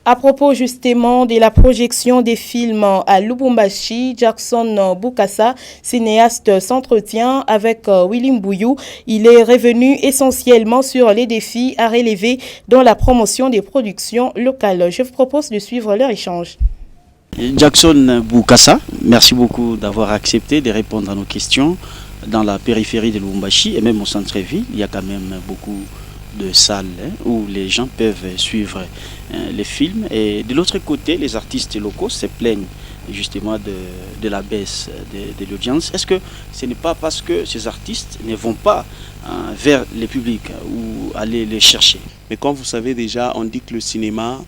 À propos justement de la projection des films à Lubumbashi, Jackson Bukasa, cinéaste, s'entretient avec Willy Mbouyou. Il est revenu essentiellement sur les défis à relever dans la promotion des productions locales. Je vous propose de suivre leur échange. Jackson Bukasa, merci beaucoup d'avoir accepté de répondre à nos questions. Dans la périphérie de Lubumbashi et même au centre-ville, il y a quand même beaucoup de salles où les gens peuvent suivre les films. Et de l'autre côté, les artistes locaux se plaignent justement de la baisse de l'audience. Est-ce que ce n'est pas parce que ces artistes ne vont pas vers les publics ou aller les chercher? Mais comme vous savez déjà, on dit que le cinéma,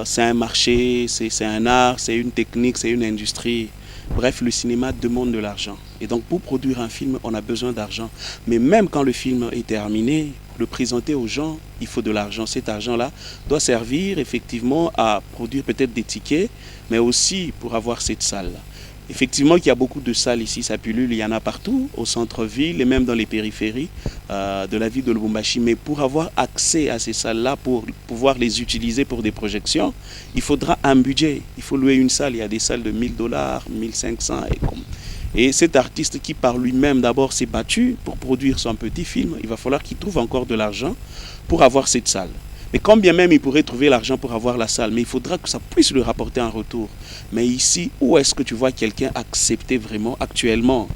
c'est un marché, c'est un art, c'est une technique, c'est une industrie. Bref, le cinéma demande de l'argent. Et donc pour produire un film, on a besoin d'argent. Mais même quand le film est terminé, le présenter aux gens, il faut de l'argent. Cet argent-là doit servir effectivement à produire peut-être des tickets, mais aussi pour avoir cette salle-là. Effectivement, il y a beaucoup de salles ici, ça pullule, il y en a partout, au centre-ville et même dans les périphéries de la ville de Lubumbashi. Mais pour avoir accès à ces salles-là, pour pouvoir les utiliser pour des projections, il faudra un budget. Il faut louer une salle, il y a des salles de $1000, 1500 et cet artiste qui par lui-même d'abord s'est battu pour produire son petit film, il va falloir qu'il trouve encore de l'argent pour avoir cette salle. Mais quand bien même il pourrait trouver l'argent pour avoir la salle, mais il faudra que ça puisse lui rapporter un retour. Mais ici, où est-ce que tu vois quelqu'un accepter vraiment actuellement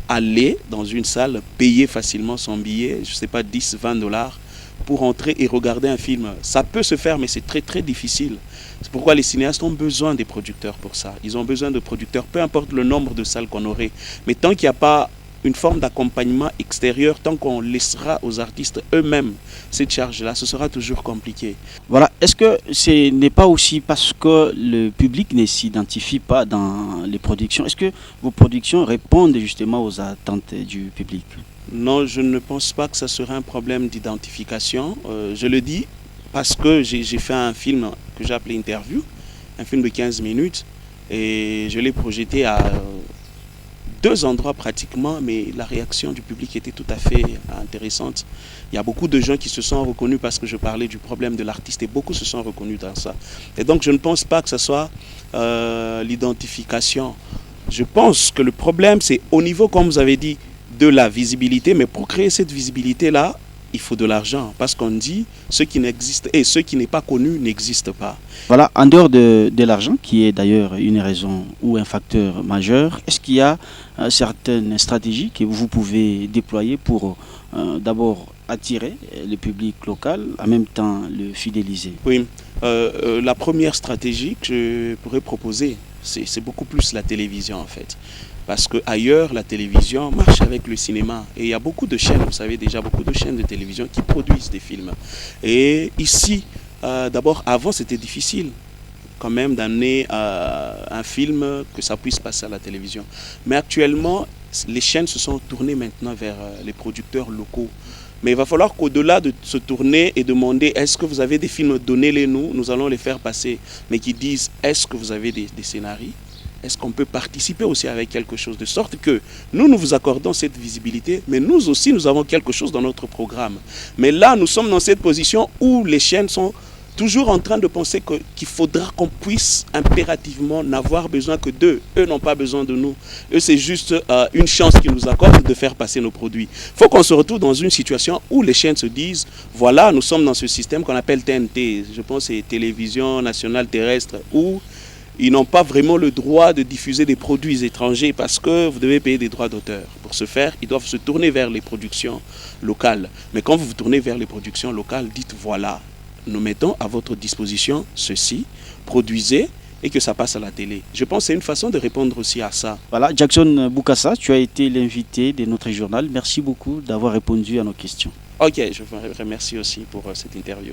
aller dans une salle, payer facilement son billet, je ne sais pas, 10, 20 dollars, pour entrer et regarder un film? Ça peut se faire, mais c'est très très difficile. C'est pourquoi les cinéastes ont besoin des producteurs pour ça. Ils ont besoin de producteurs, peu importe le nombre de salles qu'on aurait. Mais tant qu'il n'y a pas une forme d'accompagnement extérieur, tant qu'on laissera aux artistes eux-mêmes cette charge-là, ce sera toujours compliqué. Voilà. Est-ce que ce n'est pas aussi parce que le public ne s'identifie pas dans les productions? Est-ce que vos productions répondent justement aux attentes du public? Non, je ne pense pas que ça serait un problème d'identification. Je le dis parce que j'ai fait un film que j'ai appelé Interview, un film de 15 minutes, et je l'ai projeté à 2 endroits pratiquement, mais la réaction du public était tout à fait intéressante. Il y a beaucoup de gens qui se sont reconnus parce que je parlais du problème de l'artiste et beaucoup se sont reconnus dans ça. Et donc je ne pense pas que ce soit l'identification. Je pense que le problème c'est au niveau, comme vous avez dit, de la visibilité, mais pour créer cette visibilité-là, il faut de l'argent, parce qu'on dit ce qui n'existe et ce qui n'est pas connu n'existe pas. Voilà, en dehors de l'argent, qui est d'ailleurs une raison ou un facteur majeur, est-ce qu'il y a certaines stratégies que vous pouvez déployer pour d'abord attirer le public local, en même temps le fidéliser? Oui, la première stratégie que je pourrais proposer, c'est beaucoup plus la télévision en fait. Parce qu'ailleurs, la télévision marche avec le cinéma. Et il y a beaucoup de chaînes, vous savez déjà, beaucoup de chaînes de télévision qui produisent des films. Et ici, d'abord, avant, c'était difficile quand même d'amener un film que ça puisse passer à la télévision. Mais actuellement, les chaînes se sont tournées maintenant vers les producteurs locaux. Mais il va falloir qu'au-delà de se tourner et demander est-ce que vous avez des films, donnez-les nous, nous allons les faire passer. Mais qui disent est-ce que vous avez des scénarios? Est-ce qu'on peut participer aussi avec quelque chose de sorte que nous vous accordons cette visibilité, mais nous aussi, nous avons quelque chose dans notre programme. Mais là, nous sommes dans cette position où les chaînes sont toujours en train de penser qu'il faudra qu'on puisse impérativement n'avoir besoin que d'eux. Eux n'ont pas besoin de nous. Eux, c'est juste une chance qu'ils nous accordent de faire passer nos produits. Il faut qu'on se retrouve dans une situation où les chaînes se disent, voilà, nous sommes dans ce système qu'on appelle TNT, je pense que c'est Télévision Nationale Terrestre, où ils n'ont pas vraiment le droit de diffuser des produits étrangers parce que vous devez payer des droits d'auteur. Pour ce faire, ils doivent se tourner vers les productions locales. Mais quand vous vous tournez vers les productions locales, dites voilà, nous mettons à votre disposition ceci, produisez et que ça passe à la télé. Je pense que c'est une façon de répondre aussi à ça. Voilà, Jackson Bukasa, tu as été l'invité de notre journal. Merci beaucoup d'avoir répondu à nos questions. Ok, je vous remercie aussi pour cette interview.